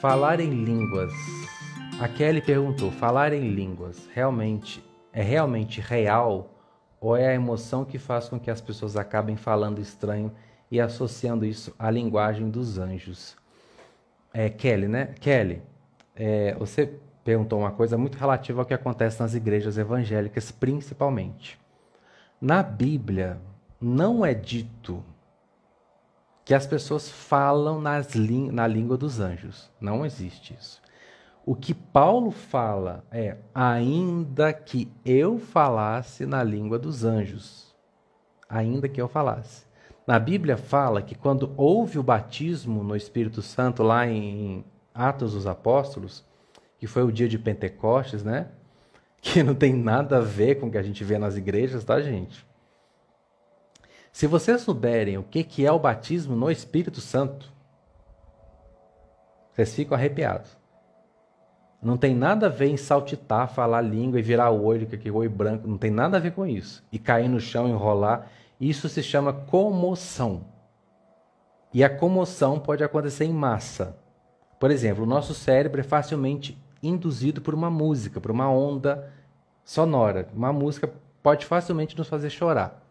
falar em línguas. A Kelly perguntou, falar em línguas é realmente real ou é a emoção que faz com que as pessoas acabem falando estranho e associando isso à linguagem dos anjos? Kelly, né? Kelly, você perguntou uma coisa muito relativa ao que acontece nas igrejas evangélicas, principalmente. Na Bíblia, não é dito que as pessoas falam na língua dos anjos. Não existe isso. O que Paulo fala é, ainda que eu falasse na língua dos anjos. Ainda que eu falasse. Na Bíblia fala que quando houve o batismo no Espírito Santo, lá em Atos dos Apóstolos, que foi o dia de Pentecostes, né? Que não tem nada a ver com o que a gente vê nas igrejas, tá, gente? Se vocês souberem o que é o batismo no Espírito Santo, vocês ficam arrepiados. Não tem nada a ver em saltitar, falar língua e virar o olho, que é olho branco. Não tem nada a ver com isso. E cair no chão, enrolar. Isso se chama comoção. E a comoção pode acontecer em massa. Por exemplo, o nosso cérebro é facilmente induzido por uma música, por uma onda sonora. Uma música pode facilmente nos fazer chorar.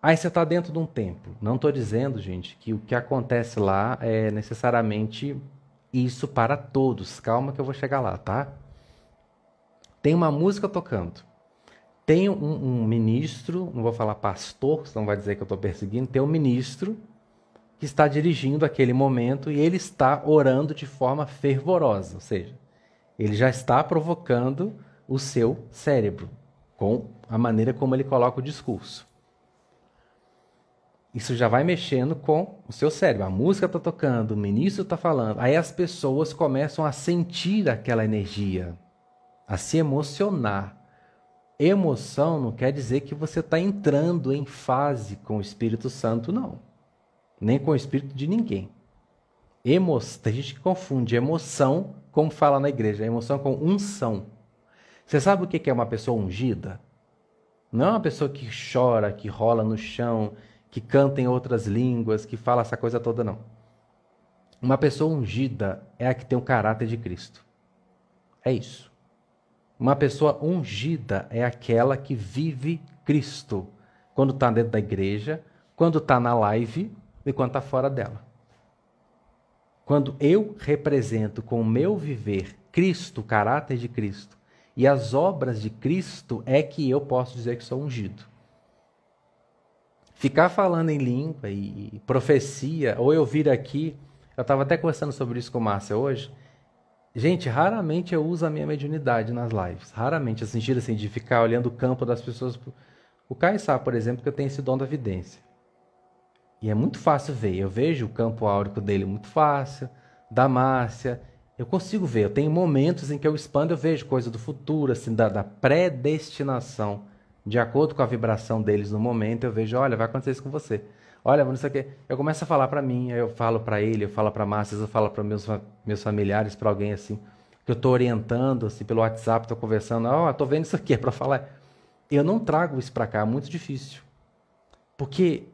Aí você está dentro de um templo. Não estou dizendo, gente, que o que acontece lá é necessariamente isso para todos. Calma que eu vou chegar lá, tá? Tem uma música tocando. Tem um ministro, não vou falar pastor, senão vai dizer que eu estou perseguindo. Tem um ministro que está dirigindo aquele momento e ele está orando de forma fervorosa. Ou seja, ele já está provocando o seu cérebro com a maneira como ele coloca o discurso. Isso já vai mexendo com o seu cérebro. A música está tocando, o ministro está falando. Aí as pessoas começam a sentir aquela energia, a se emocionar. Emoção não quer dizer que você está entrando em fase com o Espírito Santo, não. Nem com o Espírito de ninguém. Tem gente que confunde emoção, como fala na igreja, emoção com unção. Você sabe o que é uma pessoa ungida? Não é uma pessoa que chora, que rola no chão, que canta em outras línguas, que fala essa coisa toda, não. Uma pessoa ungida é a que tem o caráter de Cristo. É isso. Uma pessoa ungida é aquela que vive Cristo. Quando está dentro da igreja, quando está na live e quando está fora dela. Quando eu represento com o meu viver Cristo, o caráter de Cristo, e as obras de Cristo, é que eu posso dizer que sou ungido. Ficar falando em língua e profecia, ou eu vir aqui, eu estava até conversando sobre isso com a Márcia hoje. Gente, raramente eu uso a minha mediunidade nas lives. Raramente, no sentido assim, de ficar olhando o campo das pessoas. O Caio sabe, por exemplo, que eu tenho esse dom da vidência. E é muito fácil ver. Eu vejo o campo áurico dele muito fácil, da Márcia. Eu consigo ver. Eu tenho momentos em que eu expando, eu vejo coisa do futuro, assim, da predestinação. De acordo com a vibração deles no momento, eu vejo, olha, vai acontecer isso com você. Olha, não sei o quê. Eu começo a falar para mim, eu falo para ele, eu falo para a Márcia, eu falo para meus familiares, para alguém assim, que eu estou orientando, assim, pelo WhatsApp, estou conversando, estou vendo isso aqui, é para falar. Eu não trago isso para cá, é muito difícil. Porque,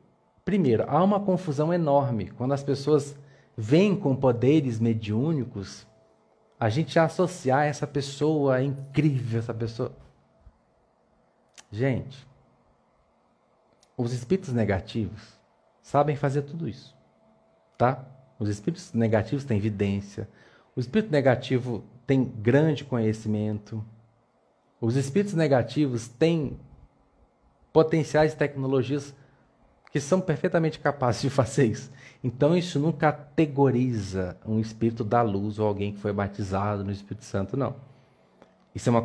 primeiro, há uma confusão enorme. Quando as pessoas vêm com poderes mediúnicos, a gente já associar essa pessoa é incrível, essa pessoa... Gente, os espíritos negativos sabem fazer tudo isso, tá? Os espíritos negativos têm evidência, o espírito negativo tem grande conhecimento, os espíritos negativos têm potenciais tecnologias que são perfeitamente capazes de fazer isso. Então isso não categoriza um espírito da luz ou alguém que foi batizado no Espírito Santo, não. Isso é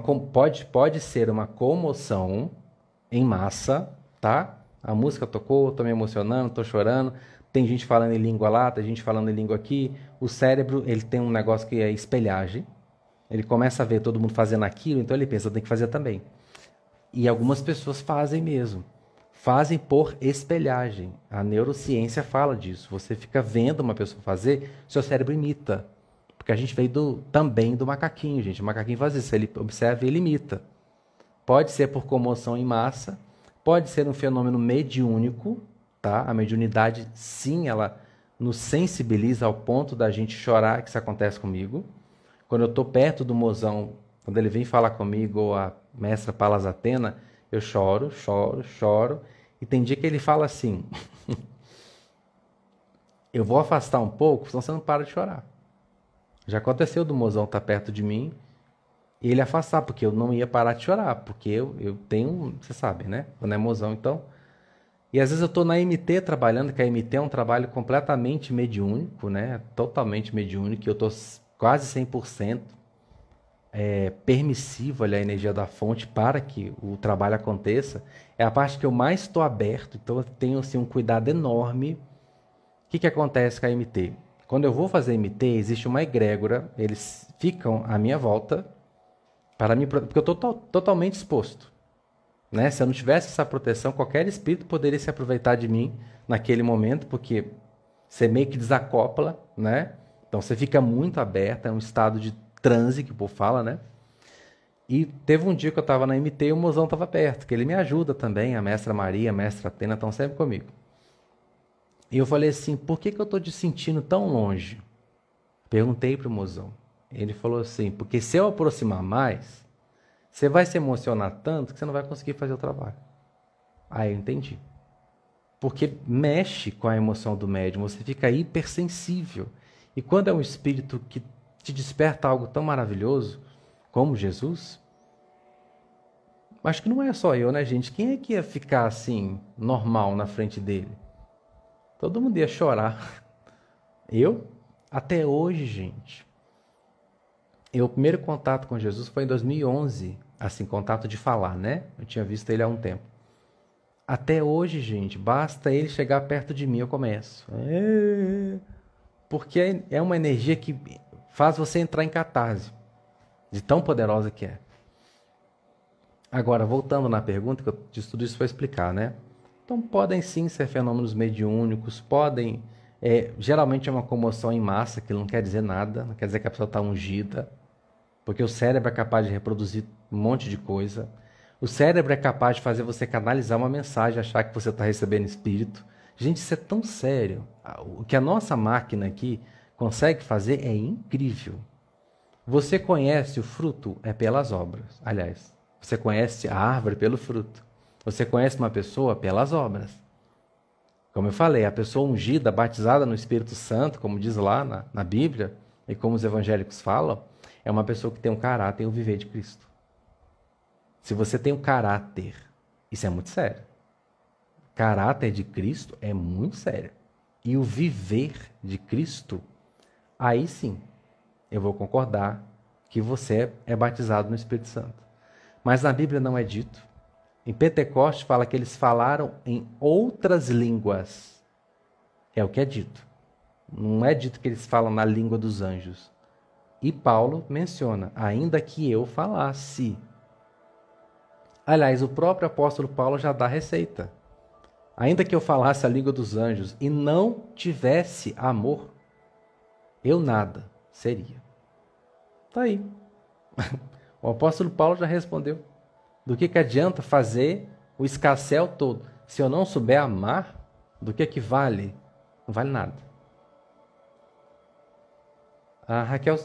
pode ser uma comoção em massa, tá? A música tocou, estou me emocionando, estou chorando, tem gente falando em língua lá, tem gente falando em língua aqui. O cérebro, ele tem um negócio que é espelhagem. Ele começa a ver todo mundo fazendo aquilo, então ele pensa, eu tenho que fazer também. E algumas pessoas fazem mesmo. Fazem por espelhagem. A neurociência fala disso. Você fica vendo uma pessoa fazer, seu cérebro imita. Porque a gente veio também do macaquinho, gente. O macaquinho faz isso, ele observa e ele imita. Pode ser por comoção em massa, pode ser um fenômeno mediúnico, tá? A mediunidade, sim, ela nos sensibiliza ao ponto da gente chorar, que isso acontece comigo. Quando eu estou perto do mozão, quando ele vem falar comigo, ou a mestra Palas Atena, eu choro, choro, choro. E tem dia que ele fala assim, eu vou afastar um pouco, senão você não para de chorar. Já aconteceu do mozão estar perto de mim e ele afastar, porque eu não ia parar de chorar, porque eu tenho, você sabe, né? Quando é mozão, então... E às vezes eu estou na MT trabalhando, que a MT é um trabalho completamente mediúnico, né? Totalmente mediúnico, e eu estou quase 100% permissivo ali, a energia da fonte para que o trabalho aconteça. É a parte que eu mais estou aberto, então eu tenho assim, um cuidado enorme. O que acontece com a MT? Quando eu vou fazer MT, existe uma egrégora, eles ficam à minha volta, para mim, porque eu estou totalmente exposto. Né? Se eu não tivesse essa proteção, qualquer espírito poderia se aproveitar de mim naquele momento, porque você meio que desacopla, né? Então você fica muito aberto, é um estado de transe que o povo fala, né? E teve um dia que eu estava na MT e o mozão estava perto, que ele me ajuda também, a mestra Maria, a mestra Atena estão sempre comigo. E eu falei assim, por que eu estou te sentindo tão longe? Perguntei para o mozão. Ele falou assim, porque se eu aproximar mais, você vai se emocionar tanto que você não vai conseguir fazer o trabalho. Aí eu entendi. Porque mexe com a emoção do médium, você fica hipersensível. E quando é um espírito que te desperta algo tão maravilhoso, como Jesus, acho que não é só eu, né, gente? Quem é que ia ficar assim, normal na frente dele? Todo mundo ia chorar. Eu, até hoje, gente. O primeiro contato com Jesus foi em 2011. Assim, contato de falar, né? Eu tinha visto ele há um tempo. Até hoje, gente, basta ele chegar perto de mim, eu começo. Porque é uma energia que faz você entrar em catarse, de tão poderosa que é. Agora, voltando na pergunta, que eu disse tudo isso para explicar, né? Então, podem sim ser fenômenos mediúnicos, podem... geralmente é uma comoção em massa, que não quer dizer nada, não quer dizer que a pessoa está ungida, porque o cérebro é capaz de reproduzir um monte de coisa. O cérebro é capaz de fazer você canalizar uma mensagem, achar que você está recebendo espírito. Gente, isso é tão sério. O que a nossa máquina aqui consegue fazer é incrível. Você conhece o fruto é pelas obras. Aliás, você conhece a árvore pelo fruto. Você conhece uma pessoa pelas obras. Como eu falei, a pessoa ungida, batizada no Espírito Santo, como diz lá na Bíblia, e como os evangélicos falam, é uma pessoa que tem um caráter e o viver de Cristo. Se você tem um caráter, isso é muito sério. Caráter de Cristo é muito sério. E o viver de Cristo, aí sim, eu vou concordar que você é batizado no Espírito Santo. Mas na Bíblia não é dito. Em Pentecostes fala que eles falaram em outras línguas. É o que é dito. Não é dito que eles falam na língua dos anjos. E Paulo menciona, ainda que eu falasse. Aliás, o próprio apóstolo Paulo já dá a receita. Ainda que eu falasse a língua dos anjos e não tivesse amor, eu nada seria. Tá aí. O apóstolo Paulo já respondeu. Do que adianta fazer o escarcéu todo? Se eu não souber amar, do que vale? Não vale nada. A Raquel...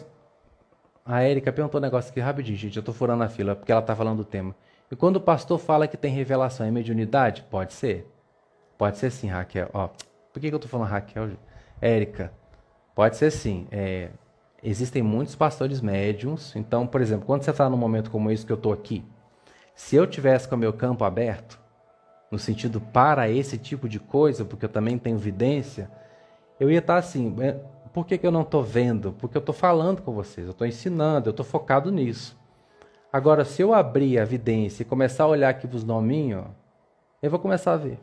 A Érica perguntou um negócio aqui rapidinho, gente. Eu tô furando a fila, porque ela tá falando do tema. E quando o pastor fala que tem revelação, é mediunidade? Pode ser. Pode ser sim, Raquel. Ó, por que eu tô falando Raquel? Érica. Pode ser sim. Existem muitos pastores médiums. Então, por exemplo, quando você está num momento como esse que eu tô aqui, se eu tivesse com o meu campo aberto, no sentido para esse tipo de coisa, porque eu também tenho vidência, eu ia estar assim... Por que eu não estou vendo? Porque eu estou falando com vocês, eu estou ensinando, eu estou focado nisso. Agora, se eu abrir a vidência e começar a olhar aqui para os nominhos, eu vou começar a ver.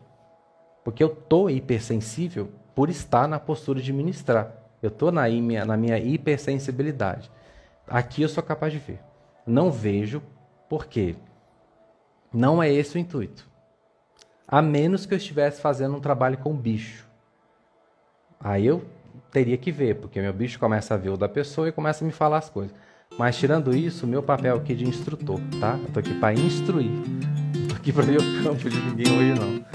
Porque eu estou hipersensível por estar na postura de ministrar. Eu estou na minha hipersensibilidade. Aqui eu sou capaz de ver. Não vejo, porque não é esse o intuito. A menos que eu estivesse fazendo um trabalho com bicho. Aí eu teria que ver, porque meu bicho começa a ver o da pessoa e começa a me falar as coisas. Mas tirando isso, meu papel aqui de instrutor, tá? Eu tô aqui para instruir. Não tô aqui para ver o campo de ninguém hoje, não.